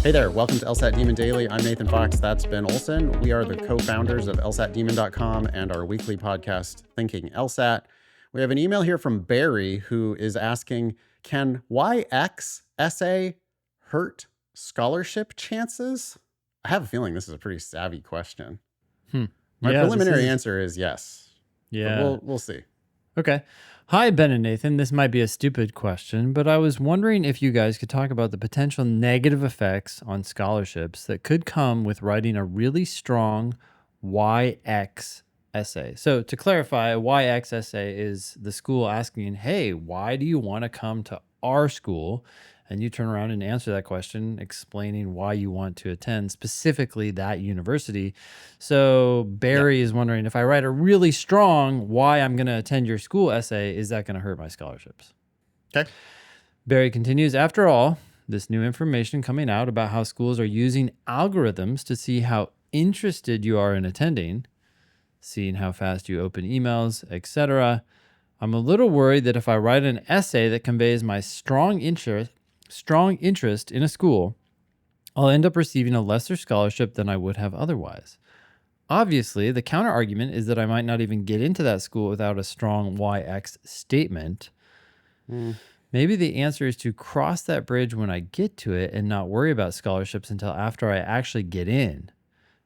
Hey there, welcome to LSAT Demon Daily. I'm Nathan Fox. That's Ben Olson. We are the co-founders of LSATdemon.com and our weekly podcast, Thinking LSAT. We have an email here from Barry who is asking, can YX essay hurt scholarship chances? I have a feeling this is a pretty savvy question. My preliminary answer is yes. Yeah. But we'll see. Okay. Hi, Ben and Nathan. This might be a stupid question, but I was wondering if you guys could talk about the potential negative effects on scholarships that could come with writing a really strong YX essay. So to clarify, a YX essay is the school asking, hey, why do you want to come to our school? And you turn around and answer that question, explaining why you want to attend specifically that university. So Barry is wondering, if I write a really strong why I'm going to attend your school essay, is that going to hurt my scholarships? Okay. Barry continues, after all, this new information coming out about how schools are using algorithms to see how interested you are in attending, seeing how fast you open emails, etc., I'm a little worried that if I write an essay that conveys my strong interest in a school, I'll end up receiving a lesser scholarship than I would have otherwise. Obviously, the counter argument is that I might not even get into that school without a strong YX statement. Maybe the answer is to cross that bridge when I get to it and not worry about scholarships until after I actually get in.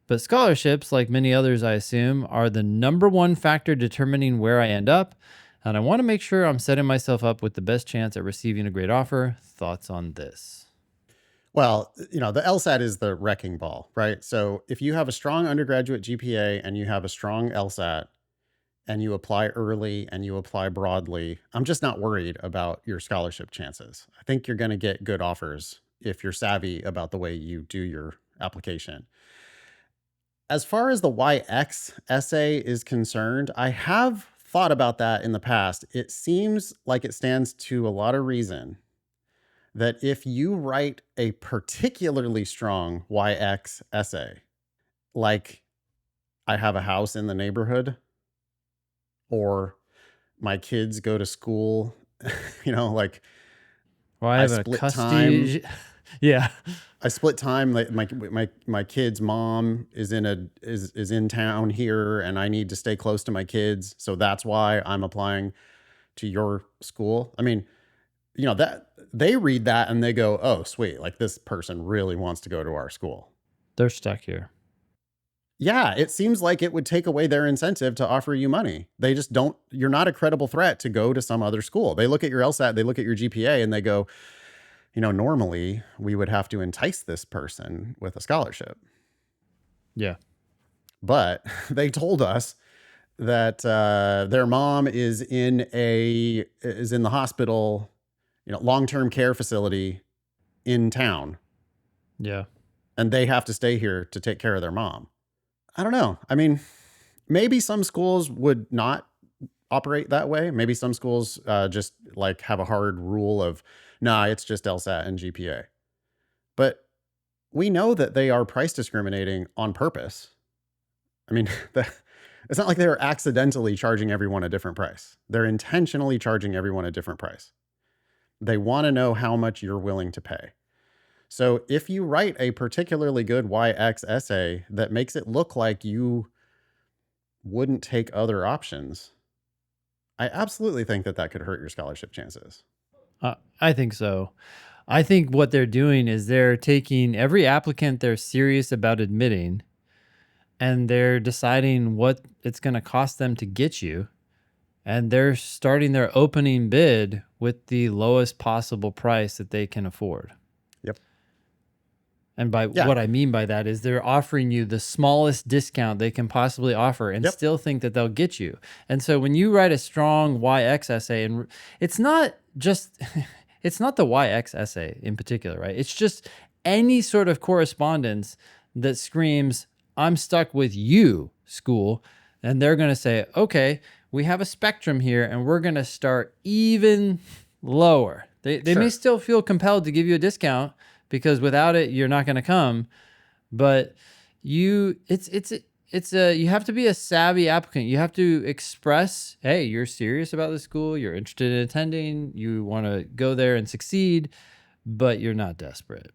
But scholarships, like many others I assume, are the number one factor determining where I end up, and I want to make sure I'm setting myself up with the best chance at receiving a great offer. Thoughts on this? Well, the LSAT is the wrecking ball, right? So if you have a strong undergraduate GPA and you have a strong LSAT and you apply early and you apply broadly, I'm just not worried about your scholarship chances. I think you're going to get good offers if you're savvy about the way you do your application. As far as the YX essay is concerned, I have thought about that in the past. It seems like it stands to a lot of reason that if you write a particularly strong YX essay, like I have a house in the neighborhood, or my kids go to school, like I have a custody. Yeah. I split time. Like my kid's mom is in town here, and I need to stay close to my kids, so that's why I'm applying to your school. I mean, that they read that and they go, "Oh, sweet! Like this person really wants to go to our school. They're stuck here." Yeah, it seems like it would take away their incentive to offer you money. They just don't. You're not a credible threat to go to some other school. They look at your LSAT, they look at your GPA, and they go, normally we would have to entice this person with a scholarship. Yeah. But they told us that their mom is in the hospital, long-term care facility in town. Yeah. And they have to stay here to take care of their mom. I don't know. I mean, maybe some schools would not operate that way. Maybe some schools just like have a hard rule of, nah, it's just LSAT and GPA. But we know that they are price discriminating on purpose. I mean, it's not like they're accidentally charging everyone a different price. They're intentionally charging everyone a different price. They want to know how much you're willing to pay. So if you write a particularly good YX essay that makes it look like you wouldn't take other options, I absolutely think that could hurt your scholarship chances. I think so. I think what they're doing is they're taking every applicant they're serious about admitting, and they're deciding what it's going to cost them to get you. And they're starting their opening bid with the lowest possible price that they can afford. Yep. And what I mean by that is they're offering you the smallest discount they can possibly offer and still think that they'll get you. And so when you write a strong YX essay, and it's not just, it's not the YX essay in particular, right? It's just any sort of correspondence that screams, I'm stuck with you, school. And they're going to say, okay, we have a spectrum here and we're going to start even lower. They may still feel compelled to give you a discount because without it, you're not going to come. But you have to be a savvy applicant. You have to express, hey, you're serious about the school. You're interested in attending. You want to go there and succeed, but you're not desperate.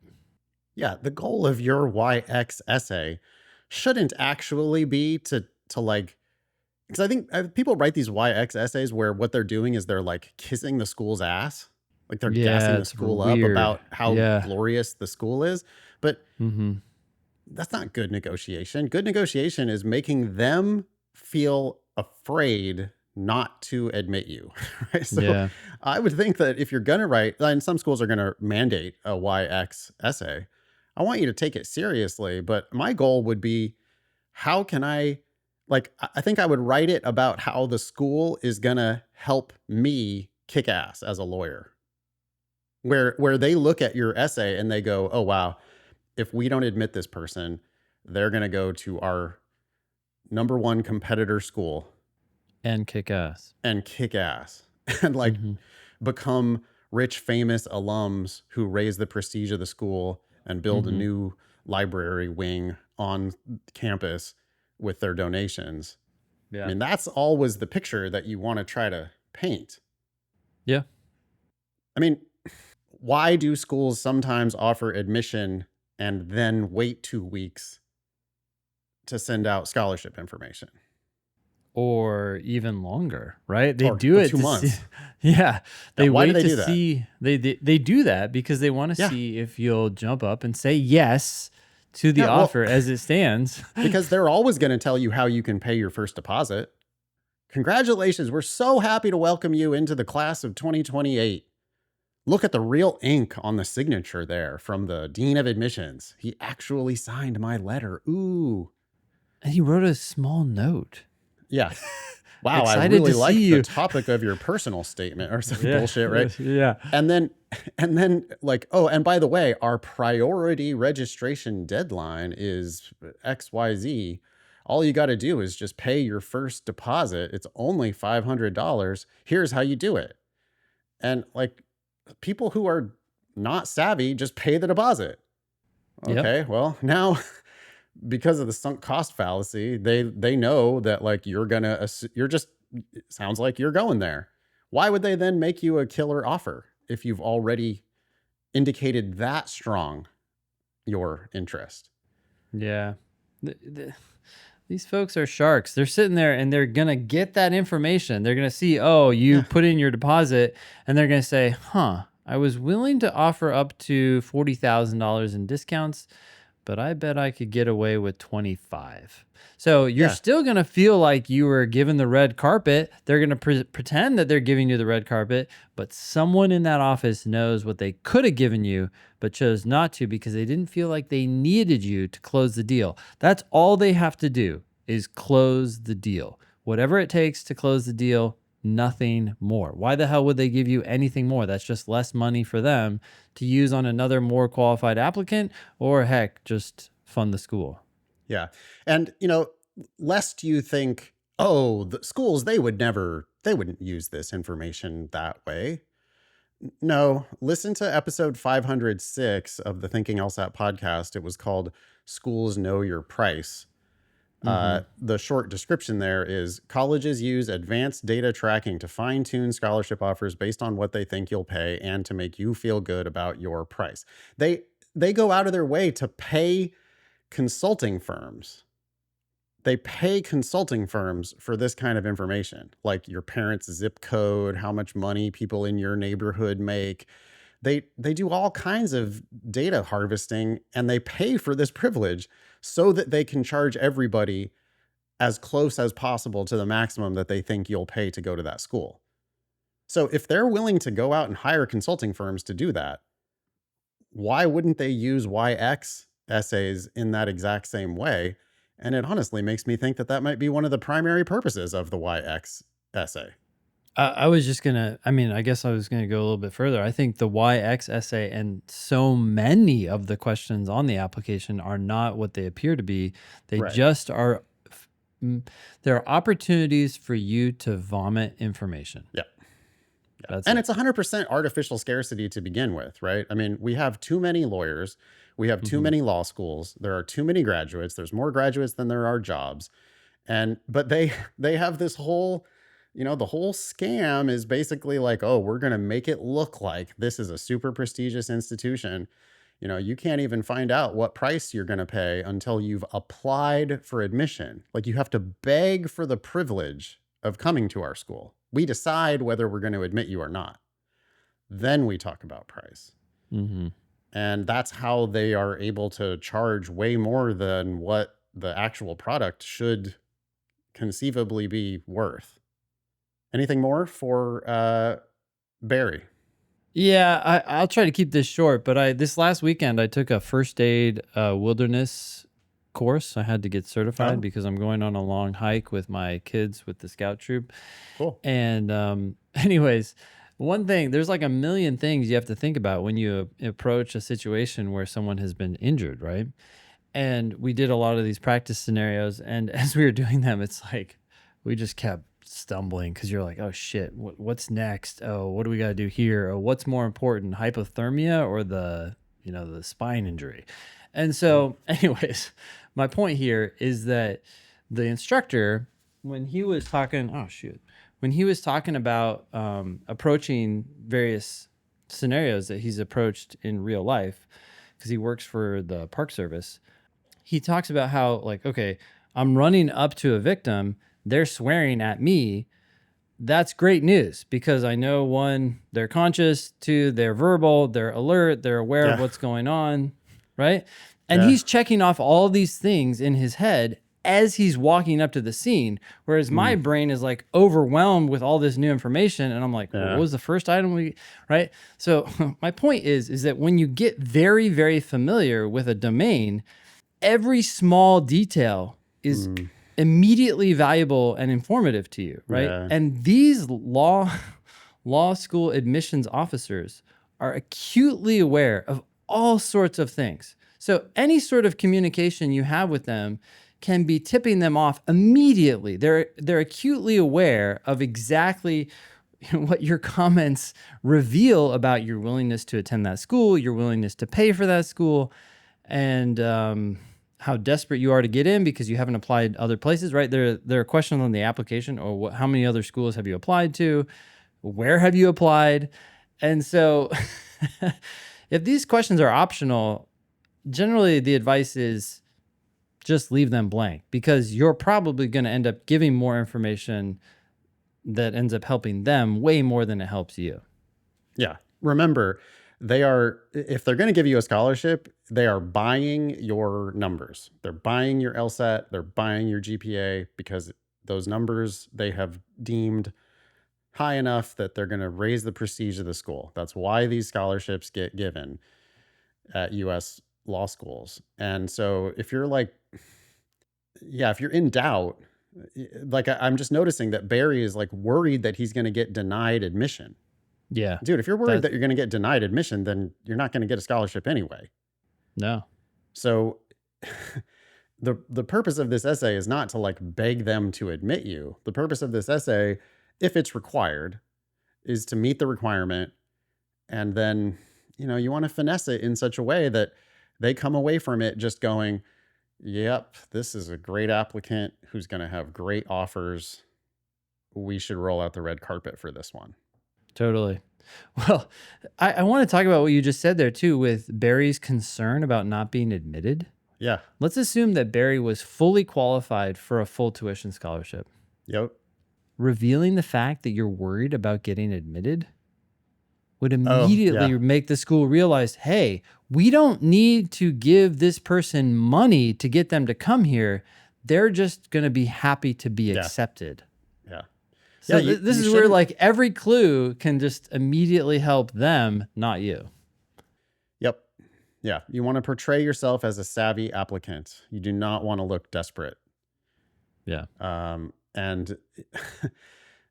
Yeah, the goal of your YX essay shouldn't actually be to like, because I think people write these YX essays where what they're doing is they're like kissing the school's ass, like they're Yeah, gassing the it's school up weird. about how Yeah. glorious the school is. But Mhm. that's not good negotiation. Good negotiation is making them feel afraid not to admit you. Right. So Yeah. I would think that if you're going to write, and some schools are going to mandate a YX essay, I want you to take it seriously. But my goal would be, how can I, like, I think I would write it about how the school is going to help me kick ass as a lawyer, where they look at your essay and they go, oh, wow, if we don't admit this person, they're going to go to our number one competitor school And kick ass. and kick ass and like Mhm. become rich, famous alums who raise the prestige of the school and build a Mhm. new library wing on campus with their donations. I Yeah. mean, that's always the picture that you want to try to paint. Yeah. I mean, why do schools sometimes offer admission and then wait 2 weeks to send out scholarship information? Or even longer, right? They Or, do or it two to see. months. Yeah, Yeah, they why do wait they to do that? see. They do that because they want to Yeah. see if you'll jump up and say yes to the Yeah. Well, offer as it stands. because they're always going to tell you how you can pay your first deposit. Congratulations. We're so happy to welcome you into the class of 2028. Look at the real ink on the signature there from the dean of admissions. He actually signed my letter. Ooh. And he wrote a small note. Yeah. Wow, I Excited to really see liked the you. topic of your personal statement or some Yeah. bullshit, right? Yeah. And then like, oh, and by the way, our priority registration deadline is XYZ. All you got to do is just pay your first deposit. It's only $500. Here's how you do it. And like, people who are not savvy just pay the deposit. Yep. Okay, well, now because of the sunk cost fallacy, they know that like you're just, it sounds like you're going there. Why would they then make you a killer offer if you've already indicated that strong your interest? Yeah. These folks are sharks. They're sitting there and they're going to get that information. They're going to see, oh, you Yeah. put in your deposit, and they're going to say, huh, I was willing to offer up to $40,000 in discounts, but I bet I could get away with 25. So you're Yeah. still going to feel like you were given the red carpet. They're going to pretend that they're giving you the red carpet, but someone in that office knows what they could have given you, but chose not to because they didn't feel like they needed you to close the deal. That's all they have to do is close the deal. Whatever it takes to close the deal, nothing more. Why the hell would they give you anything more? That's just less money for them to use on another more qualified applicant, or heck, just fund the school. Yeah. And, lest you think, oh, the schools, they wouldn't use this information that way. No, listen to episode 506 of the Thinking LSAT podcast. It was called Schools Know Your Price. Mm-hmm. The short description there is: colleges use advanced data tracking to fine tune scholarship offers based on what they think you'll pay and to make you feel good about your price. They go out of their way to pay consulting firms. They pay consulting firms for this kind of information, like your parents' zip code, how much money people in your neighborhood make. They do all kinds of data harvesting, and they pay for this privilege so that they can charge everybody as close as possible to the maximum that they think you'll pay to go to that school. So if they're willing to go out and hire consulting firms to do that, why wouldn't they use YX essays in that exact same way? And it honestly makes me think that that might be one of the primary purposes of the YX essay. I was just gonna, I guess I was gonna go a little bit further. I think the YX essay and so many of the questions on the application are not what they appear to be. They Right. just are, there are opportunities for you to vomit information. Yeah. That's And it. it's 100% artificial scarcity to begin with, right? I mean, we have too many lawyers. We have too Mhm. many law schools. There are too many graduates. There's more graduates than there are jobs. But they have this whole, the whole scam is basically like, oh, we're going to make it look like this is a super prestigious institution. You can't even find out what price you're going to pay until you've applied for admission. Like, you have to beg for the privilege of coming to our school. We decide whether we're going to admit you or not. Then we talk about price. Mm-hmm. And that's how they are able to charge way more than what the actual product should conceivably be worth. Anything more for Barry? Yeah, I'll try to keep this short, but this last weekend I took a first aid wilderness course. I had to get certified Oh, because I'm going on a long hike with my kids with the scout troop. cool. And anyways, one thing, there's like a million things you have to think about when you approach a situation where someone has been injured, right? And we did a lot of these practice scenarios, and as we were doing them, it's like we just kept stumbling because you're like, oh shit, what's next? Oh, what do we got to do here? Oh, what's more important, hypothermia or the spine injury? And so, anyways, my point here is that the instructor, when he was talking, when he was talking about approaching various scenarios that he's approached in real life, because he works for the Park Service, he talks about how, like, okay, I'm running up to a victim, they're swearing at me. That's great news because I know, one, they're conscious, two, they're verbal, they're alert, they're aware of Yeah. what's going on, right? And Yeah. he's checking off all these things in his head as he's walking up to the scene, whereas my Mm, brain is like overwhelmed with all this new information, and I'm like, well, what yeah. was the first item right? So my point is that when you get very, very familiar with a domain, every small detail is Mm, immediately valuable and informative to you, right? yeah. And these law school admissions officers are acutely aware of all sorts of things. So any sort of communication you have with them can be tipping them off immediately. They're acutely aware of exactly what your comments reveal about your willingness to attend that school, your willingness to pay for that school, and how desperate you are to get in because you haven't applied other places, right? There are questions on the application, or how many other schools have you applied to? Where have you applied? And so if these questions are optional, generally the advice is just leave them blank because you're probably going to end up giving more information that ends up helping them way more than it helps you. Yeah. Remember, if they're going to give you a scholarship, they are buying your numbers. They're buying your LSAT, they're buying your GPA because those numbers they have deemed high enough that they're going to raise the prestige of the school. That's why these scholarships get given at US law schools. And so if you're like, yeah, if you're in doubt, like I'm just noticing that Barry is like worried that he's going to get denied admission. Yeah. Dude, if you're worried That that you're going to get denied admission, then you're not going to get a scholarship anyway. no. So the purpose of this essay is not to like beg them to admit you. The purpose of this essay, if it's required, is to meet the requirement. And then, you want to finesse it in such a way that they come away from it just going, yep, this is a great applicant who's going to have great offers. We should roll out the red carpet for this one. Totally. Well, I want to talk about what you just said there too, with Barry's concern about not being admitted. Yeah. Let's assume that Barry was fully qualified for a full tuition scholarship. Yep. Revealing the fact that you're worried about getting admitted would Oh, immediately yeah. make the school realize, hey, we don't need to give this person money to get them to come here. They're just going to be happy to be Yeah. accepted. Yeah. So Yeah, this you is where shouldn't. like every clue can just immediately help them, not you. Yep. Yeah. You want to portray yourself as a savvy applicant. You do not want to look desperate. Yeah. And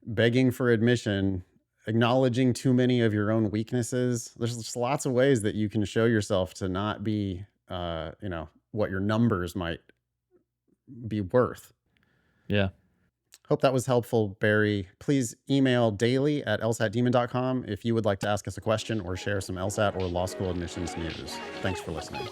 begging for admission, acknowledging too many of your own weaknesses. There's just lots of ways that you can show yourself to not be, what your numbers might be worth. Yeah. Hope that was helpful, Barry. Please email daily@lsatdemon.com if you would like to ask us a question or share some LSAT or law school admissions news. Thanks for listening.